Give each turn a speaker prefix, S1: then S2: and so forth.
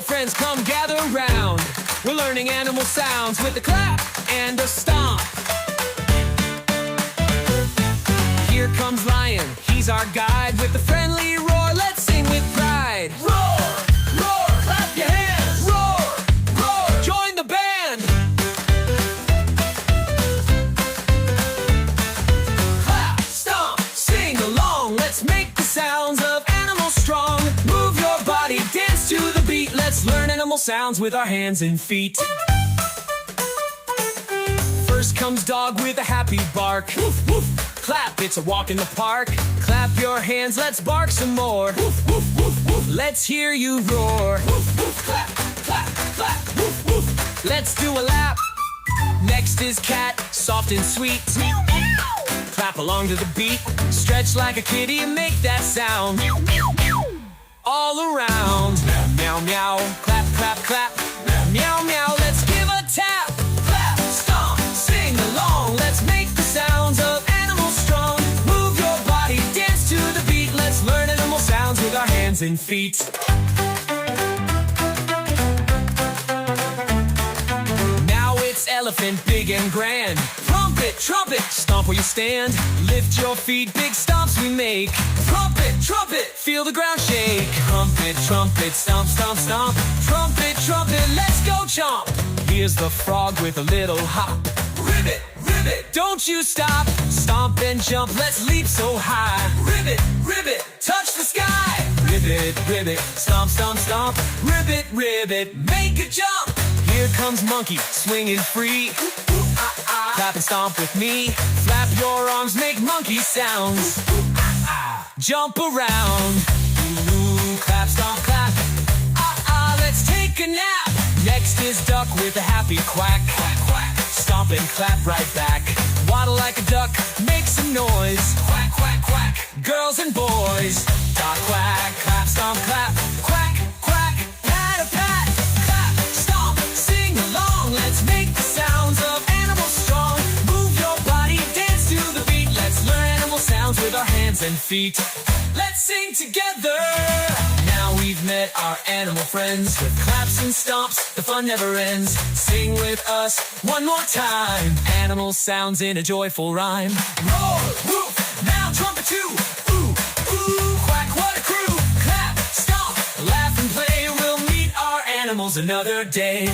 S1: friends, come gather round. We're learning animal sounds with a clap and a stomp. Here comes lion, he's our guide. With a friendly roar, let's sing with pride. Roar, roar, clap your hands. Roar, roar, join the band. Clap, stomp, sing along. Let's make the sounds of animals strong. Move your body, dance to the beat. Let's learn animal sounds with our hands and feet. First comes dog with a happy bark. Woof, woof. Clap, it's a walk in the park. Clap your hands, let's bark some more. Woof, woof, woof, woof. Let's hear you roar. Woof, woof, clap, clap, clap. Woof, woof. Let's do a lap. Next is cat, soft and sweet. Meow, meow. Clap along to the beat. Stretch like a kitty and make that sound. Meow, meow, meow. All around. Meow, meow. Clap, clap, clap. Meow, meow. Let's give a tap. Clap, stomp, sing along. Let's make the sounds of animals strong. Move your body, dance to the beat. Let's learn animal sounds with our hands and feet. Now it's elephant, big and grand. Trumpet, trumpet, stomp where you stand. Lift your feet, big stomps we make. Trumpet, trumpet, feel the ground shake. Trumpet, trumpet, stomp, stomp, stomp. Trumpet, trumpet, let's go chomp. Here's the frog with a little hop. Ribbit, ribbit, don't you stop. Stomp and jump, let's leap so high. Ribbit, ribbit, touch the sky. Ribbit, ribbit, stomp, stomp, stomp. Ribbit, ribbit, make a jump. Here comes monkey, swinging free. Clap and stomp with me. Flap your arms, make monkey sounds. Jump around. Clap, stomp, clap. Let's take a nap. Next is duck with a happy quack. Quack, quack. Stomp and clap right back. Waddle like a duck, make some noise. Quack, quack, quack. Girls and boys. Duck, quack, clap, stomp, clap. Quack, quack, pat a pat. Clap, stomp, sing along. Let's make the sounds of animals strong. Move your body, dance to the beat. Let's learn animal sounds with our hands and feet. Let's sing together. Now we've met our animal friends. With claps and stomps, the fun never ends. Sing with us one more time. Animal sounds in a joyful rhyme. Roar, woof, now trumpet too. Ooh, ooh, quack, what a crew. Clap, stomp, laugh and play. We'll meet our animals another day.